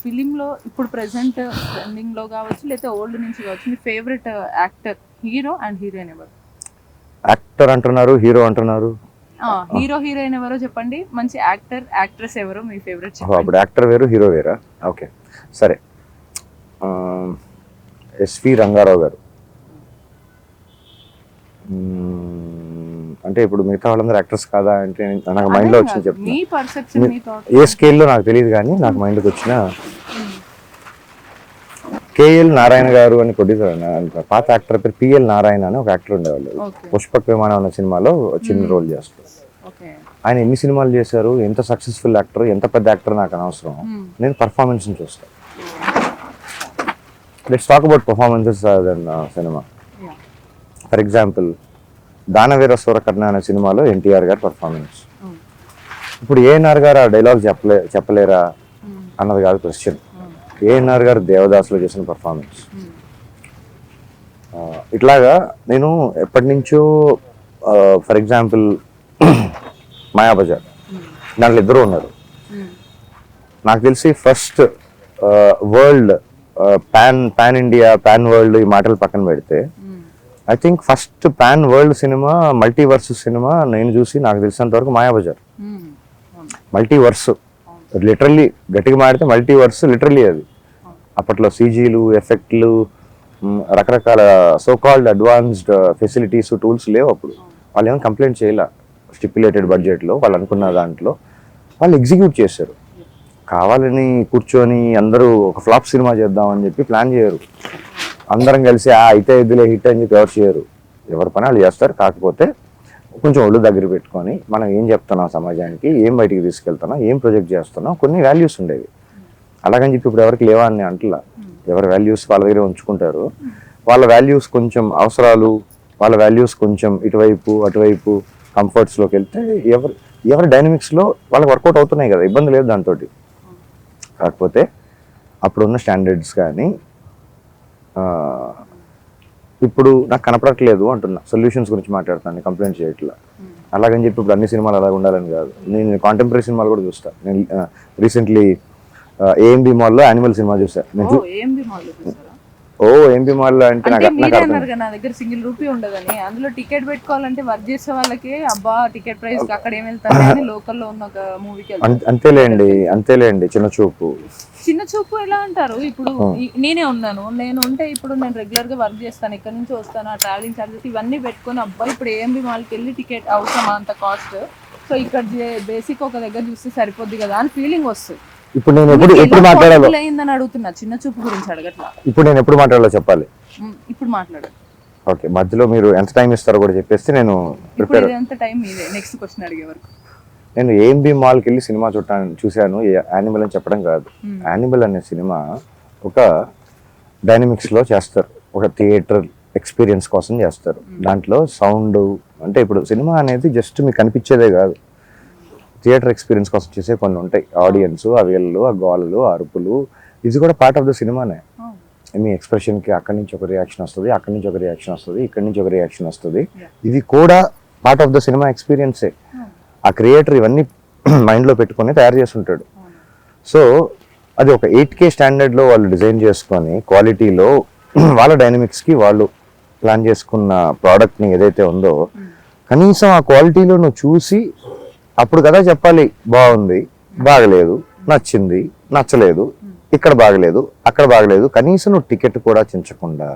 ఫిలింలో ఇప్పుడు ప్రెసెంట్ ట్రెండింగ్లో కావచ్చు లేకపోతే ఓల్డ్ నుంచి కావచ్చు మీ favourite actor hero and heroine ఎవరు? యాక్టర్ అంటున్నారు, హీరో అంటున్నారు. హీరో హీరోయిన్ ఎవరో చెప్పండి, మంచి యాక్టర్ యాక్ట్రెస్ ఎవరో మీ ఫేవరెట్? అప్పుడు యాక్టర్ వేరు హీరో వేరా? ఓకే సరే, ఎస్వి రంగారావు గారు. అంటే ఇప్పుడు మిగతా వాళ్ళందరూ యాక్టర్స్ కాదా అంటే నాకు మైండ్లో వచ్చింది చెప్తాను. ఏ స్కేల్లో నాకు తెలియదు కానీ నాకు మైండ్కి వచ్చిన కేఎల్ నారాయణ గారు అని ప్రొడ్యూసర్, పాత యాక్టర్ పేరు పిఎల్ నారాయణ అని ఒక యాక్టర్ ఉండేవాళ్ళు. పుష్పక్ విమానం అన్న సినిమాలో చిన్న రోల్ చేస్తారు. ఆయన ఎన్ని సినిమాలు చేశారు, ఎంత సక్సెస్ఫుల్ యాక్టర్, ఎంత పెద్ద యాక్టర్ నాకు అనవసరం, నేను పర్ఫార్మెన్స్ని చూస్తాను. Let's talk about performances then cinema. For example Dana Veera Soora Karna అనే సినిమాలో ఎన్టీఆర్ గారి పర్ఫార్మెన్స్. ఇప్పుడు ఏఎన్ఆర్ గారు ఆ డైలాగ్ చెప్పలేరా అన్నది కాదు క్వశ్చన్. ఏఎన్ఆర్ గారు దేవదాసులో చేసిన పర్ఫార్మెన్స్. ఇట్లాగా నేను ఎప్పటి నుంచో ఫర్ ఎగ్జాంపుల్ మాయాబజార్, దాంట్లో ఇద్దరు ఉన్నారు. నాకు తెలిసి first world pan India pan world ఈ మాటలు పక్కన పెడితే I think first pan world cinema multiverse cinema నేను చూసి నాకు తెలిసినంత వరకు మాయాబజార్. మల్టీవర్స్ లిటరల్లీ గట్టిగా మాడితే మల్టీవర్స్ లిటరల్లీ అది. అప్పట్లో సీజీలు ఎఫెక్ట్లు రకరకాల సోకాల్డ్ అడ్వాన్స్డ్ ఫెసిలిటీస్ టూల్స్ లేవు అప్పుడు. వాళ్ళు ఏమైనా కంప్లైంట్ చేయాల, స్టిప్యులేటెడ్ బడ్జెట్లో వాళ్ళు అనుకున్న దాంట్లో వాళ్ళు ఎగ్జిక్యూట్ చేశారు. కావాలని కూర్చొని అందరూ ఒక ఫ్లాప్ సినిమా చేద్దామని చెప్పి ప్లాన్ చేయరు. అందరం కలిసి అయితే ఇదిలే హిట్ అని చెప్పి ఎవరు చేయరు, ఎవరి పని వాళ్ళు చేస్తారు. కాకపోతే కొంచెం ఒళ్ళు దగ్గర పెట్టుకొని మనం ఏం చెప్తున్నాం సమాజానికి, ఏం బయటికి తీసుకెళ్తున్నాం, ఏం ప్రొజెక్ట్ చేస్తున్నాం, కొన్ని వాల్యూస్ ఉండేవి. అలాగని చెప్పి ఇప్పుడు ఎవరికి లేవా అని అంటలా, ఎవరి వాల్యూస్ వాళ్ళ దగ్గర ఉంచుకుంటారు. వాళ్ళ వాల్యూస్ కొంచెం అవసరాలు, వాళ్ళ వాల్యూస్ కొంచెం ఇటువైపు అటువైపు కంఫర్ట్స్లోకి వెళ్తే ఎవరి డైనమిక్స్లో వాళ్ళకి వర్కౌట్ అవుతున్నాయి కదా, ఇబ్బంది లేదు దాంతో. కాకపోతే అప్పుడున్న స్టాండర్డ్స్ కానీ ఇప్పుడు నాకు కనపడట్లేదు అంటున్నా. సొల్యూషన్స్ గురించి మాట్లాడుతాను, కంప్లైంట్ చేయట్లా. అలాగని చెప్పి ఇప్పుడు అన్ని సినిమాలు అలాగ ఉండాలని కాదు. నేను కాంటెంపరీ సినిమాలు కూడా చూస్తాను. నేను రీసెంట్లీ ఏఎంబి మాల్లో యానిమల్ సినిమా చూసాను. ఏఎంబి మాల్లో అంటే నా దగ్గర సింగిల్ రూపీ ఉండదని, అందులో టికెట్ పెట్టుకోవాలంటే వర్క్ చేసే వాళ్ళకి అబ్బా టికెట్ ప్రైస్ అక్కడ ఏం వెళ్తాను లోకల్లో ఉన్న ఒక మూవీకి. అంతేలేండి చిన్న చూపు ఎలా అంటారు? ఇప్పుడు నేనే ఉన్నాను, నేను ఉంటే ఇప్పుడు నేను రెగ్యులర్ గా వర్క్ చేస్తాను, ఇక్కడ నుంచి వస్తాను, ఆ ట్రావెలింగ్ చార్జెస్ ఇవన్నీ పెట్టుకొని అబ్బా ఇప్పుడు ఏఎంబి మాల్కి వెళ్ళి టికెట్ అవసరమా అంత కాస్ట్, సో ఇక్కడ బేసిక్ ఒక దగ్గర చూస్తే సరిపోద్ది కదా అని ఫీలింగ్ వస్తుంది. ఇప్పుడు నేను ఎప్పుడు మాట్లాడాలో అడుగుతున్నా, చిన్న చూపు గురించి అడగట్లా. ఇప్పుడు నేను ఎప్పుడు మాట్లాడాలో చెప్పాలి. ఇప్పుడు మాట్లాడు. ఓకే, మధ్యలో మీరు ఎంత టైం ఇస్తారో కూడా చెప్పేస్తే నేను ప్రిపేర్. ఎంత టైం మీదే, నెక్స్ట్ క్వశ్చన్ అడిగే వరకు. నేను ఏఎంబి మాల్కి వెళ్ళి సినిమా చూశాను, యానిమల్ అని చెప్పడం కాదు. యానిమల్ అనే సినిమా ఒక డైనమిక్స్లో చేస్తారు, ఒక థియేటర్ ఎక్స్పీరియన్స్ కోసం చేస్తారు. దాంట్లో సౌండ్ అంటే ఇప్పుడు సినిమా అనేది జస్ట్ మీకు కనిపించేదే కాదు, థియేటర్ ఎక్స్పీరియన్స్ కోసం చేసే కొన్ని ఉంటాయి. ఆడియన్స్, ఆ వీళ్ళు, ఆ గోలలు, ఆ అరుపులు, ఇది కూడా పార్ట్ ఆఫ్ ద సినిమానే. మీ ఎక్స్ప్రెషన్కి అక్కడి నుంచి ఒక రియాక్షన్ వస్తుంది, అక్కడి నుంచి ఒక రియాక్షన్ వస్తుంది, ఇక్కడి నుంచి ఒక రియాక్షన్ వస్తుంది. ఇది కూడా పార్ట్ ఆఫ్ ద సినిమా ఎక్స్పీరియన్సే. ఆ క్రియేటర్ ఇవన్నీ మైండ్లో పెట్టుకొని తయారు చేస్తుంటాడు. సో అది ఒక 8K స్టాండర్డ్లో వాళ్ళు డిజైన్ చేసుకొని క్వాలిటీలో వాళ్ళ డైనమిక్స్కి వాళ్ళు ప్లాన్ చేసుకున్న ప్రోడక్ట్ని ఏదైతే ఉందో కనీసం ఆ క్వాలిటీలో నువ్వు చూసి అప్పుడు కదా చెప్పాలి బాగుంది, బాగలేదు, నచ్చింది, నచ్చలేదు, ఇక్కడ బాగలేదు, అక్కడ బాగలేదు. కనీసం నువ్వు టికెట్ కూడా చించకుండా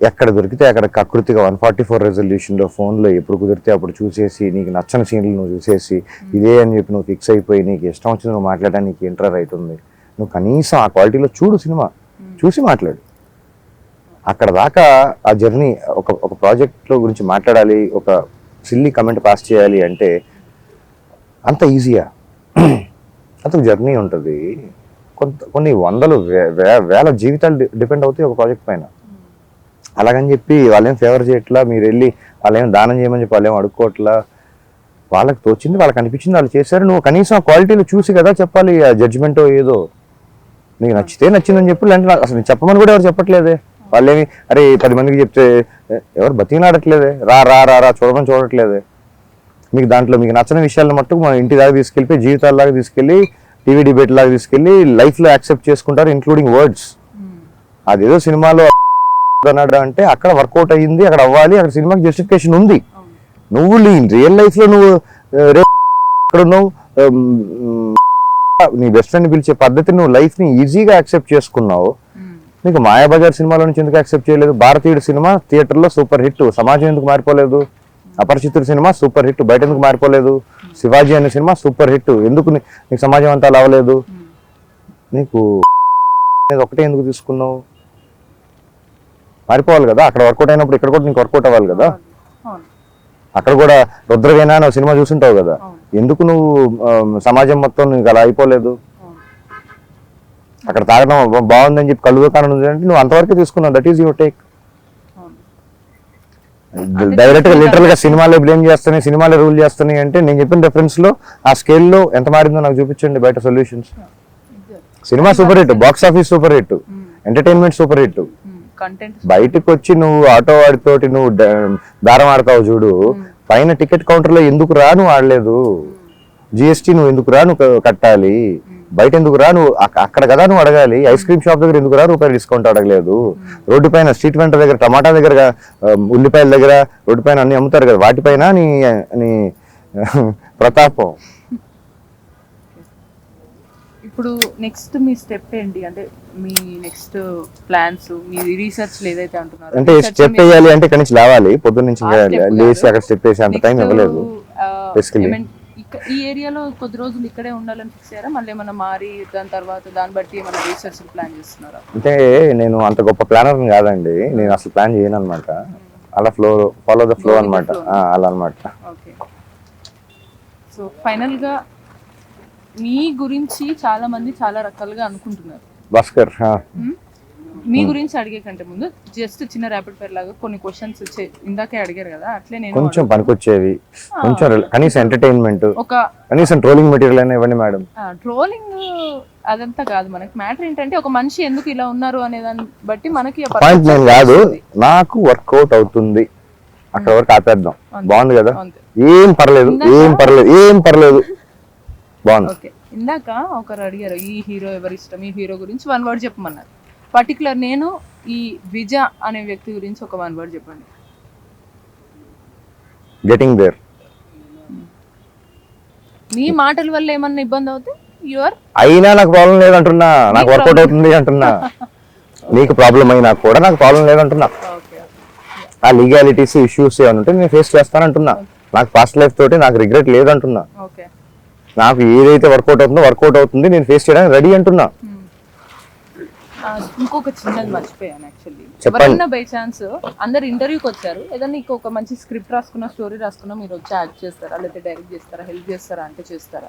ఎక్కడ దొరికితే అక్కడ కకృతిగా 144 రెజల్యూషన్లో ఫోన్లో ఎప్పుడు కుదిరితే అప్పుడు చూసేసి నీకు నచ్చని సీన్లు నువ్వు చూసేసి ఇదే అని చెప్పి నువ్వు ఫిక్స్ అయిపోయి నీకు ఇష్టం వచ్చింది నువ్వు మాట్లాడడానికి ఇంట్రా రైట్ ఉంది. నువ్వు కనీసం ఆ క్వాలిటీలో చూడు, సినిమా చూసి మాట్లాడు. అక్కడ దాకా ఆ జర్నీ ఒక ప్రాజెక్ట్లో గురించి మాట్లాడాలి, ఒక సిల్లీ కమెంట్ పాస్ చేయాలి అంటే అంత ఈజీయా? అంత జర్నీ ఉంటుంది. కొన్ని వందలు వేల జీవితాలు డిపెండ్ అవుతాయి ఒక ప్రాజెక్ట్ పైన. అలాగని చెప్పి వాళ్ళేం ఫేవర్ చేయట్లా, మీరు వెళ్ళి వాళ్ళేం దానం చేయమని చెప్పి వాళ్ళేం అడుక్కోవట్లా. వాళ్ళకి తోచింది, వాళ్ళకి అనిపించింది వాళ్ళు చేశారు. నువ్వు కనీసం ఆ క్వాలిటీలు చూసి కదా చెప్పాలి. ఆ జడ్జిమెంటో ఏదో నీకు నచ్చితే నచ్చిందని చెప్పి, లేదంటే అసలు చెప్పమని కూడా ఎవరు చెప్పట్లేదే. వాళ్ళేమి అరే 10 మందికి చెప్తే ఎవరు బతికినాడట్లేదే, రా రా రా రా చూడమని చూడట్లేదే. మీకు దాంట్లో మీకు నచ్చని విషయాలను మట్టుకు మన ఇంటి దాకా తీసుకెళ్ళిపోయి జీవితాల్లాగా తీసుకెళ్ళి టీవీ డిబేట్ లాగా తీసుకెళ్లి లైఫ్ లో యాక్సెప్ట్ చేసుకుంటారు, ఇంక్లూడింగ్ వర్డ్స్. అదేదో సినిమాలో అన్నాడు అంటే అక్కడ వర్కౌట్ అయ్యింది, అక్కడ అవ్వాలి, అక్కడ సినిమాకి జస్టిఫికేషన్ ఉంది. నువ్వు రియల్ లైఫ్ లో నువ్వు ఎక్కడ ఉన్నావు, నీ బెస్ట్ ఫ్రెండ్ పిలిచే పద్ధతిని నువ్వు లైఫ్ ని ఈజీగా యాక్సెప్ట్ చేసుకున్నావు. నీకు మాయాబజార్ సినిమాలో నుంచి ఎందుకు యాక్సెప్ట్ చేయలేదు? భారతీయుడు సినిమా థియేటర్లో సూపర్ హిట్, సమాజం ఎందుకు మారిపోలేదు? అపరిచితుడు సినిమా సూపర్ హిట్, బయట ఎందుకు మారిపోలేదు? శివాజీ అనే సినిమా సూపర్ హిట్, ఎందుకు నీకు సమాజం అంతా అవ్వలేదు? నీకు ఒకటే ఎందుకు తీసుకున్నావు? మారిపోవాలి కదా, అక్కడ వర్కౌట్ అయినప్పుడు ఇక్కడ కూడా నీకు వర్కౌట్ అవ్వాలి కదా. అక్కడ కూడా రుద్రవేణ నువ్వు సినిమా చూసుంటావు కదా, ఎందుకు నువ్వు సమాజం మొత్తం నీకు అలా అయిపోలేదు? అక్కడ తాగడం బాగుందని చెప్పి కళ్ళు దుకాణం ఉంది అంటే నువ్వు అంతవరకు తీసుకున్నావు, that is your take. Direct గా లిటరల్ గా సినిమాలే బ్లేమ్ చేస్తున్నాయి, సినిమాలే రూల్ చేస్తున్నాయి అంటే నేను చెప్పిన రెఫరెన్స్ లో ఆ స్కేల్ లో ఎంత మారిందో నాకు చూపించండి బయట solutions. Cinema super hit, box office super hit, entertainment super hit. బయటకు వచ్చి నువ్వు ఆటో వాడితోటి నువ్వు బేరం ఆడతావు చూడు, పైన టికెట్ కౌంటర్ లో ఎందుకు రా నువ్వు ఆడలేదు? జిఎస్టీ నువ్వు ఎందుకు రా నువ్వు కట్టాలి? బయట ఎందుకు రా నువ్వు అక్కడ కదా నువ్వు అడగాలి? ఐస్ క్రీమ్ షాప్ దగ్గర ఎందుకు రా రూపాయలు డిస్కౌంట్ అడగలేదు? రోడ్డు పైన స్ట్రీట్ వెంటర్ దగ్గర, టమాటా దగ్గర, ఉల్లిపాయల దగ్గర రోడ్డు పైన అన్ని అమ్ముతారు కదా, వాటిపైన నీ నీ ప్రతాపం. ఇప్పుడు నెక్స్ట్ మీ స్టెప్ ఏంటి, అంటే మీ నెక్స్ట్ ప్లాన్స్, మీ రీసెర్చ్ ఏదైతే అంటున్నారో? అంటే స్టెప్ వేయాలి అంటే ఇక్కడి నుంచి లేవాలి, పొద్దున్న నుంచి లేచి అక్కడ స్టెప్ వేసి అంత టైం ఇవ్వలేదు. ఈ ఏరియాలో కొద్ది రోజులు ఇక్కడే ఉండాలని ఫిక్స్ అయ్యారా? మళ్ళీ ఏమైనా మారి దాని తర్వాత దాన్ని బట్టి ఏమైనా రీసెర్చ్ ప్లాన్ చేస్తున్నారా? అంటే నేను అంత గొప్ప ప్లానర్ కాదండి, నేను అసలు ప్లాన్ చేయను అనమాట. అలా ఫాలో ద ఫ్లో అనమాట, అలా అనమాట. ఓకే. సో ఫైనల్ గా మీ గురించి చాలా మంది చాలా రకాలుగా అనుకుంటున్నారు. భాస్కర్, మీ గురించి అడిగే కంటే ముందు జస్ట్ చిన్న ర్యాపిడ్ ఫైర్ లాగా కొన్ని క్వశ్చన్స్ ఇందాకే అడిగారు కదా, అట్లే నేను కొంచెం పనికొచ్చేవి, కొంచెం కనీసం ఎంటర్టైన్మెంట్, ఒక కనీసం ట్రోలింగ్ మెటీరియల్ అయినా ఇవ్వండి మేడం. ట్రోలింగ్ అదంతా కాదు, మనకి మ్యాటర్ ఏంటంటే ఒక మనిషి ఎందుకు ఇలా ఉన్నారు అనే దాన్ని బట్టి మనకి పాయింట్ నేను కాదు, నాకు వర్కౌట్ అవుతుంది అక్కడ వరకు ఆపేద్దాం. బాగుంది కదా, ఏం పర్లేదు, ఏం పర్లేదు, బాగుంది. ఓకే. ఇందాక ఒకరు అడిగారు ఈ హీరో ఎవరి ఇష్టం, ఈ హీరో గురించి 1 వర్డ్ చెప్పమన్నారు. పర్టికులర్ నేను ఈ విజ అనే వ్యక్తి గురించి ఒక 1 వర్డ్ చెప్పండి. Getting there. మీ మాటల వల్ల ఏమన్నా ఇబ్బంది అవుతే యువర్ అయినా నాకు ప్రాబ్లం లేదంటున్నా, నాకు వర్కౌట్ అవుతుంది అంటున్నా. నీకు ప్రాబ్లం అయినా కూడా నాకు ప్రాబ్లం లేదంటున్నా. ఆ లీగాలిటీస్ ఇష్యూస్ ఏమైనా ఉంటే నేను ఫేస్ చేస్తానంటున్నా. నాకు పాస్ట్ లైఫ్ తోటి నాకు రిగ్రెట్ లేదంటున్నా. నాకు ఏదైతే వర్కౌట్ అవుతుందో వర్కౌట్ అవుతుంది, నేను ఫేస్ చేయడానికి రెడీ అంటున్నా. ఇంకొక చిన్నది మర్చిపోయాను యాక్చువల్లీ. ఎవరైనా బై ఛాన్స్ అందరు ఇంటర్వ్యూకి వచ్చారు, ఏదైనా నీకు ఒక మంచి స్క్రిప్ట్ రాసుకున్నా, స్టోరీ రాసుకున్నా, మీరు వచ్చి యాక్ట్ చేస్తారా, లేకపోతే డైరెక్ట్ చేస్తారా, హెల్ప్ చేస్తారా అంటే చేస్తారా?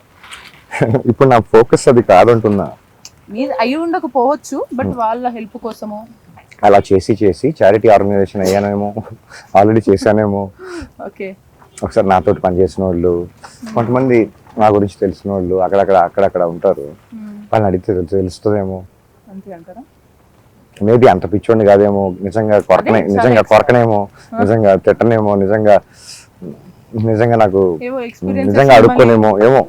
ఇప్పుడు నా ఫోకస్ అది కాదంటున్నా. మీరు అయ్యి ఉండకపోవచ్చు, బట్ వాళ్ళ హెల్ప్ కోసము అలా చేసి చారిటీ ఆర్గనైజేషన్ అయ్యానేమో, ఆల్రెడీ చేశానేమో. ఓకే. ఒకసారి నాతోటి పనిచేసిన వాళ్ళు, కొంతమంది నా గురించి తెలిసిన వాళ్ళు అక్కడక్కడ ఉంటారు. వాళ్ళని అడిగితే తెలుస్తుందేమో. మేబీ అంత పిచ్చోండి కాదేమో, నిజంగా కొరకనేమో, నిజంగా తిట్టనేమో, నిజంగా నాకు నిజంగా అడుక్కోనేమో ఏమో.